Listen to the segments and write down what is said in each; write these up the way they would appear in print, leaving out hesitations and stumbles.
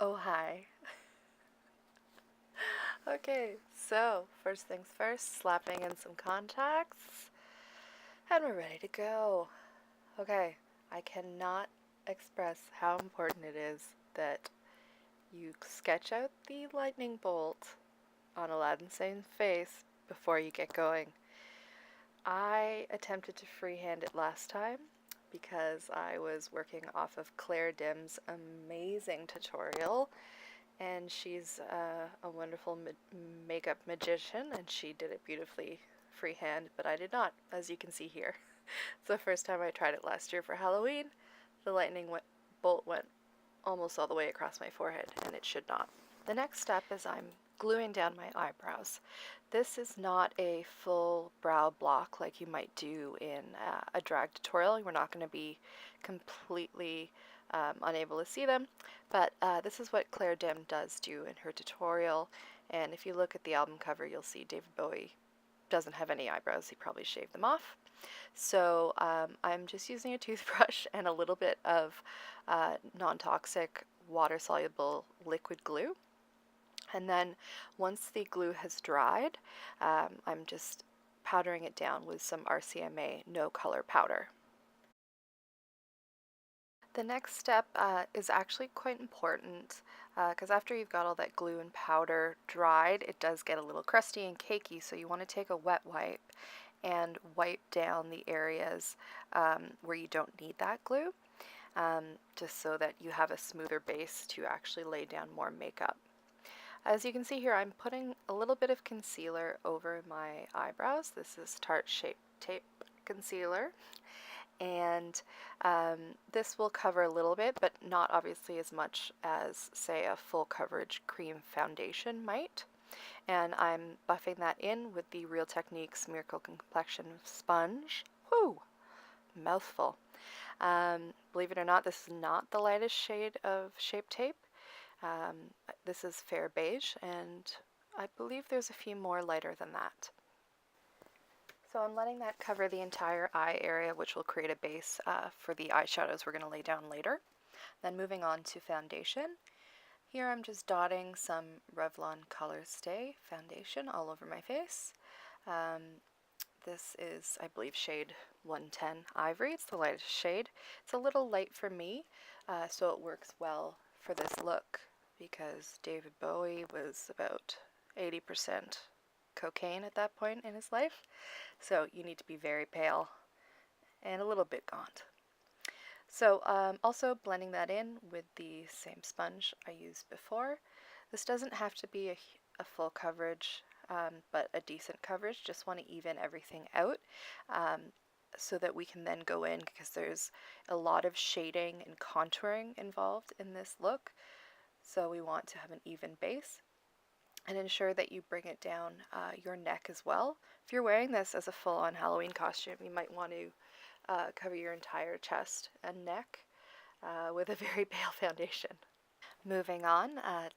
Oh, hi. Okay, so first things first, slapping in some contacts, and we're ready to go. Okay, I cannot express how important it is that you sketch out the lightning bolt on Alladin Sane's face before you get going. I attempted to freehand it last time because I was working off of Claire Dim's amazing tutorial, and she's a wonderful makeup magician, and she did it beautifully freehand, but I did not, as you can see here. It's the first time I tried it last year for Halloween. The bolt went almost all the way across my forehead, and it should not. The next step is I'm gluing down my eyebrows. This is not a full brow block like you might do in a drag tutorial. We're not going to be completely unable to see them, but this is what Claire Dim does do in her tutorial, and if you look at the album cover, you'll see David Bowie doesn't have any eyebrows. He probably shaved them off. So I'm just using a toothbrush and a little bit of non-toxic water-soluble liquid glue. And then once the glue has dried, I'm just powdering it down with some RCMA no color powder. The next step is actually quite important because after you've got all that glue and powder dried, it does get a little crusty and cakey, so you want to take a wet wipe and wipe down the areas where you don't need that glue, just so that you have a smoother base to actually lay down more makeup. As you can see here, I'm putting a little bit of concealer over my eyebrows. This is Tarte Shape Tape Concealer, and this will cover a little bit, but not obviously as much as, say, a full coverage cream foundation might. And I'm buffing that in with the Real Techniques Miracle Complexion Sponge. Whoo! Mouthful. Believe it or not, this is not the lightest shade of Shape Tape. This is Fair Beige, and I believe there's a few more lighter than that. So I'm letting that cover the entire eye area, which will create a base for the eyeshadows we're going to lay down later. Then moving on to foundation. Here I'm just dotting some Revlon Colorstay foundation all over my face. This is, I believe, shade 110 Ivory. It's the lightest shade. It's a little light for me, so it works well for this look because David Bowie was about 80% cocaine at that point in his life. So you need to be very pale and a little bit gaunt. So also blending that in with the same sponge I used before. This doesn't have to be a full coverage, but a decent coverage. Just want to even everything out so that we can then go in, because there's a lot of shading and contouring involved in this look. So we want to have an even base. And ensure that you bring it down your neck as well. If you're wearing this as a full-on Halloween costume, you might want to cover your entire chest and neck with a very pale foundation. Moving on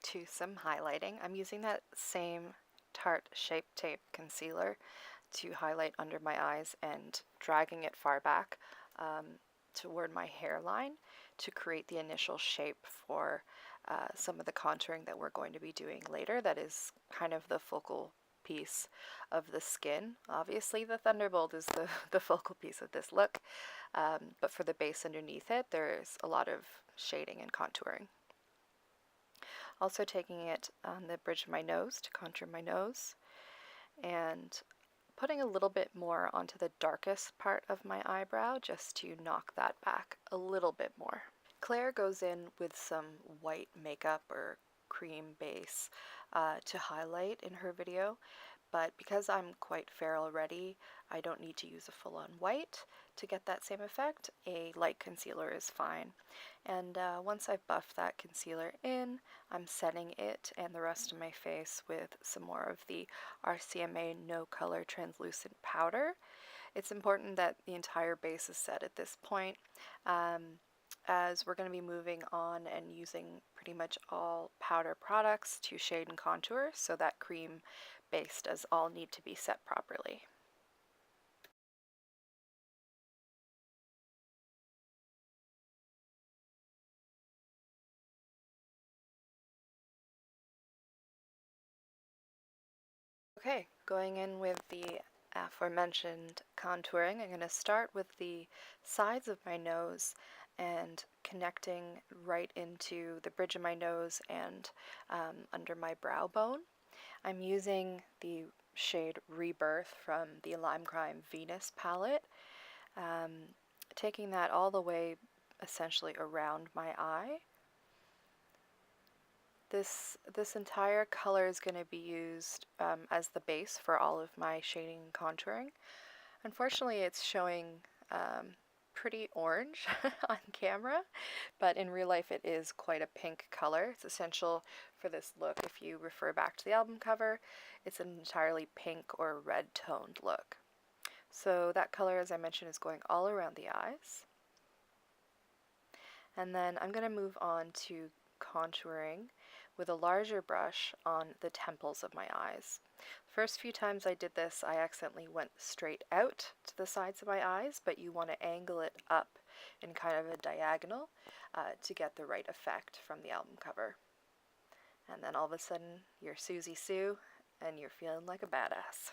to some highlighting. I'm using that same Tarte Shape Tape Concealer to highlight under my eyes and dragging it far back toward my hairline to create the initial shape for some of the contouring that we're going to be doing later. That is kind of the focal piece of the skin. Obviously the Thunderbolt is the focal piece of this look, but for the base underneath it, there's a lot of shading and contouring. Also taking it on the bridge of my nose to contour my nose, and putting a little bit more onto the darkest part of my eyebrow just to knock that back a little bit more. Claire goes in with some white makeup or cream base to highlight in her video, but because I'm quite fair already, I don't need to use a full-on white to get that same effect. A light concealer is fine. And once I've buffed that concealer in, I'm setting it and the rest of my face with some more of the RCMA No Color Translucent Powder. It's important that the entire base is set at this point, as we're going to be moving on and using pretty much all powder products to shade and contour, so that cream base does all need to be set properly. Okay, going in with the aforementioned contouring, I'm going to start with the sides of my nose and connecting right into the bridge of my nose and under my brow bone. I'm using the shade Rebirth from the Limecrime Venus palette, taking that all the way essentially around my eye. This entire color is going to be used as the base for all of my shading and contouring. Unfortunately, it's showing pretty orange on camera, but in real life it is quite a pink color. It's essential for this look. If you refer back to the album cover, it's an entirely pink or red toned look. So that color, as I mentioned, is going all around the eyes. And then I'm going to move on to contouring with a larger brush on the temples of my eyes. First few times I did this, I accidentally went straight out to the sides of my eyes, but you want to angle it up in kind of a diagonal to get the right effect from the album cover. And then all of a sudden, you're Susie Sue, and you're feeling like a badass.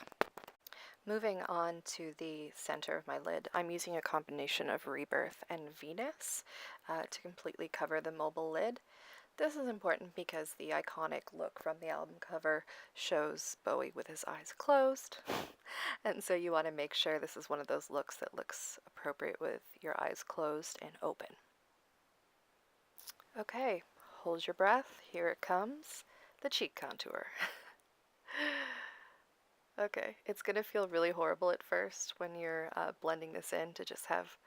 Moving on to the center of my lid, I'm using a combination of Rebirth and Venus to completely cover the mobile lid. This is important because the iconic look from the album cover shows Bowie with his eyes closed, and so you want to make sure this is one of those looks that looks appropriate with your eyes closed and open. Okay, hold your breath, here it comes, the cheek contour. Okay, it's going to feel really horrible at first when you're blending this in to just have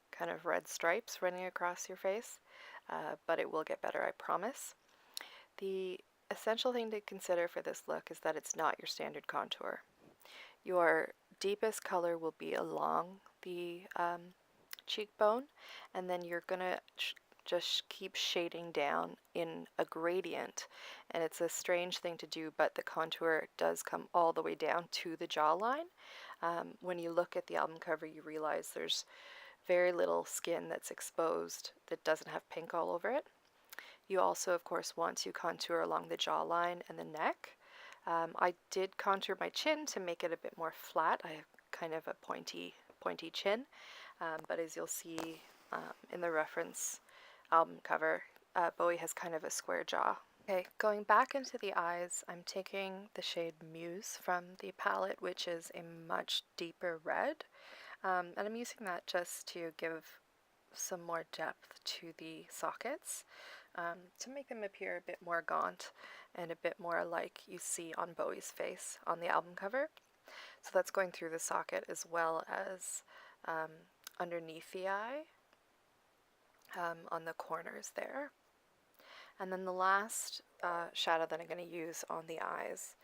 kind of red stripes running across your face. But it will get better, I promise. The essential thing to consider for this look is that it's not your standard contour. Your deepest color will be along the cheekbone, and then you're going to just keep shading down in a gradient. And it's a strange thing to do, but the contour does come all the way down to the jawline. When you look at the album cover, you realize there's very little skin that's exposed that doesn't have pink all over it. You also, of course, want to contour along the jawline and the neck. I did contour my chin to make it a bit more flat. I have kind of a pointy chin, but as you'll see in the reference album cover, Bowie has kind of a square jaw. Okay, going back into the eyes, I'm taking the shade Muse from the palette, which is a much deeper red. And I'm using that just to give some more depth to the sockets, to make them appear a bit more gaunt and a bit more like you see on Bowie's face on the album cover. So that's going through the socket as well as underneath the eye, on the corners there. And then the last shadow that I'm going to use on the eyes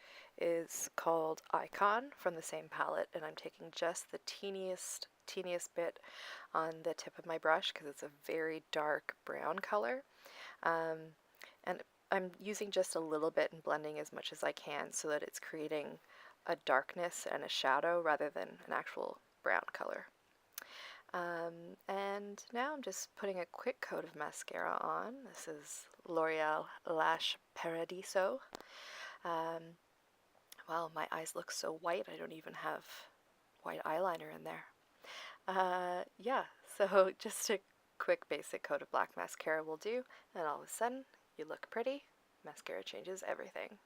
is called Icon from the same palette, and I'm taking just the teeniest bit on the tip of my brush because it's a very dark brown color, and I'm using just a little bit and blending as much as I can so that it's creating a darkness and a shadow rather than an actual brown color. And now I'm just putting a quick coat of mascara on. This is L'Oreal Lash Paradiso. Wow, my eyes look so white, I don't even have white eyeliner in there. Yeah, so just a quick basic coat of black mascara will do, and all of a sudden, you look pretty. Mascara changes everything.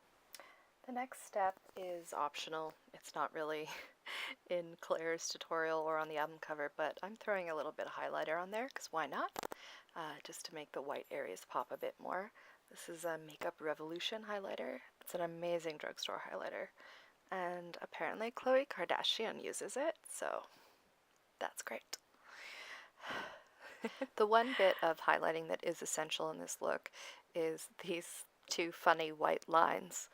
The next step is optional. It's not really in Claire's tutorial or on the album cover, but I'm throwing a little bit of highlighter on there, because why not? Just to make the white areas pop a bit more. This is a Makeup Revolution highlighter. It's an amazing drugstore highlighter, and apparently Khloe Kardashian uses it, so that's great. The one bit of highlighting that is essential in this look is these two funny white lines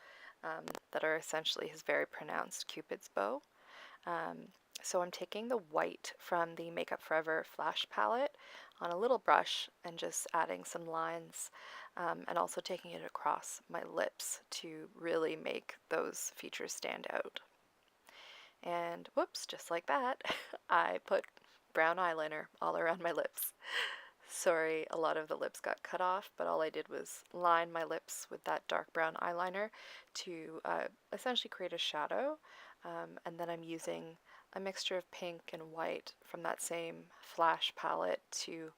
that are essentially his very pronounced Cupid's bow. So I'm taking the white from the Makeup Forever Flash palette on a little brush and just adding some lines, and also taking it across my lips to really make those features stand out. And whoops, just like that, I put brown eyeliner all around my lips. Sorry, a lot of the lips got cut off, but all I did was line my lips with that dark brown eyeliner to essentially create a shadow. And then I'm using a mixture of pink and white from that same Flash palette to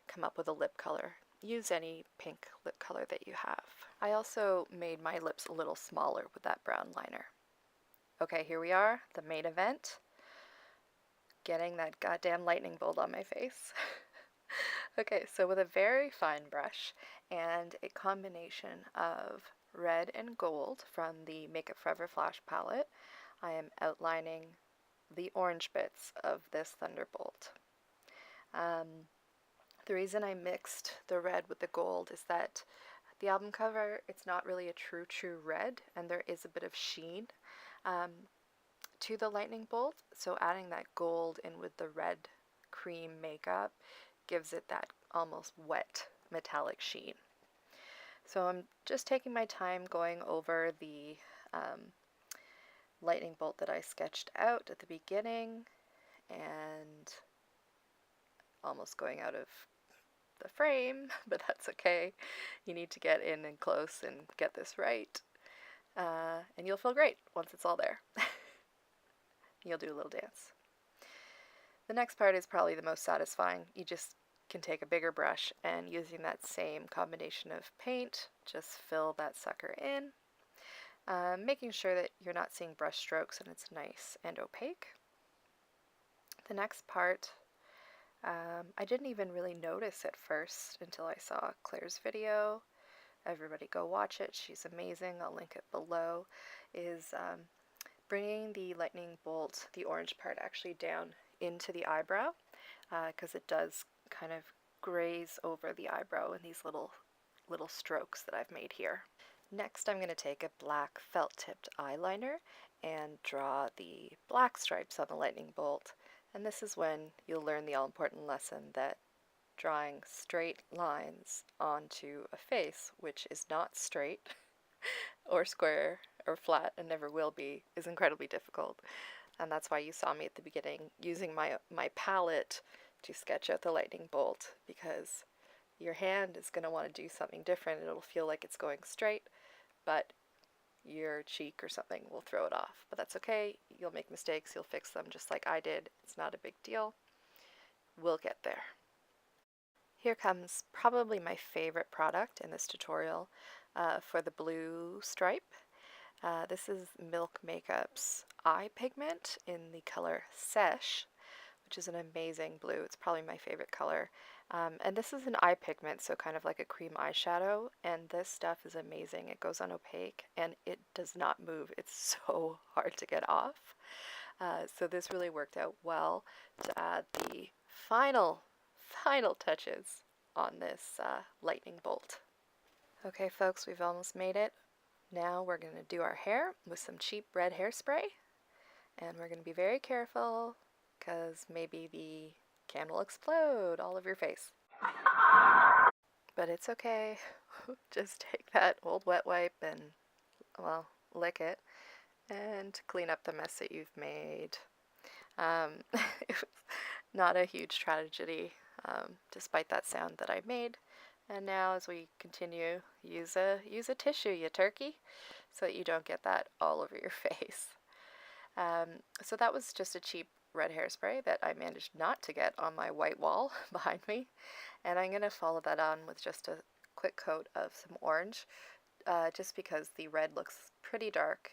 come up with a lip color. Use any pink lip color that you have. I also made my lips a little smaller with that brown liner. Okay, here we are, the main event. Getting that goddamn lightning bolt on my face. Okay, so with a very fine brush and a combination of red and gold from the Makeup Forever Flash palette, I am outlining the orange bits of this Thunderbolt. The reason I mixed the red with the gold is that the album cover, it's not really a true red, and there is a bit of sheen to the lightning bolt, so adding that gold in with the red cream makeup gives it that almost wet metallic sheen. So I'm just taking my time going over the lightning bolt that I sketched out at the beginning and almost going out of the frame, but that's okay. You need to get in and close and get this right, and you'll feel great once it's all there. You'll do a little dance. The next part is probably the most satisfying. You just can take a bigger brush and using that same combination of paint, just fill that sucker in, making sure that you're not seeing brush strokes and it's nice and opaque. The next part, I didn't even really notice at first until I saw Claire's video. Everybody go watch it, she's amazing, I'll link it below, is bringing the lightning bolt, the orange part, actually down into the eyebrow, because it does kind of graze over the eyebrow in these little strokes that I've made here. Next, I'm going to take a black felt-tipped eyeliner and draw the black stripes on the lightning bolt. And this is when you'll learn the all-important lesson that drawing straight lines onto a face, which is not straight or square or flat and never will be, is incredibly difficult. And that's why you saw me at the beginning using my palette to sketch out the lightning bolt, because your hand is going to want to do something different. It'll feel like it's going straight, but your cheek or something will throw it off. But that's okay. You'll make mistakes. You'll fix them just like I did. It's not a big deal. We'll get there. Here comes probably my favorite product in this tutorial for the blue stripe. This is Milk Makeup's eye pigment in the color Sesh, which is an amazing blue. It's probably my favorite color. And this is an eye pigment, so kind of like a cream eyeshadow, and this stuff is amazing. It goes on opaque and it does not move. It's so hard to get off. So this really worked out well to add the final touches on this lightning bolt. Okay folks, we've almost made it. Now we're going to do our hair with some cheap red hairspray, and we're going to be very careful because maybe the can will explode all over your face. But it's okay. Just take that old wet wipe and, well, lick it and clean up the mess that you've made. It was not a huge tragedy, despite that sound that I made. And now as we continue, use a tissue, you turkey, so that you don't get that all over your face. So that was just a cheap red hairspray that I managed not to get on my white wall behind me. And I'm going to follow that on with just a quick coat of some orange, just because the red looks pretty dark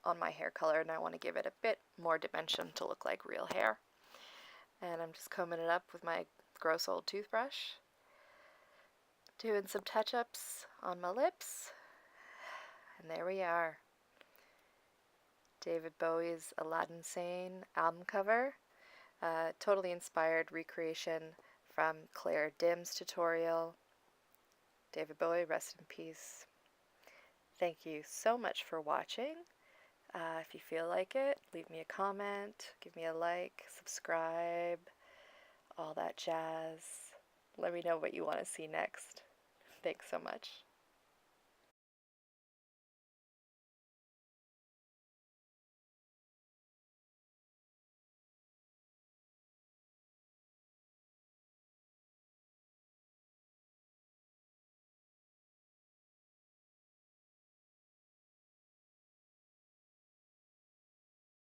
on my hair color, and I want to give it a bit more dimension to look like real hair. And I'm just combing it up with my gross old toothbrush, doing some touch-ups on my lips, and there we are. David Bowie's Alladin Sane album cover, totally inspired recreation from Claire Dim's tutorial. David Bowie, rest in peace. Thank you so much for watching. If you feel like it, leave me a comment, give me a like, subscribe, all that jazz. Let me know what you want to see next. Thanks so much.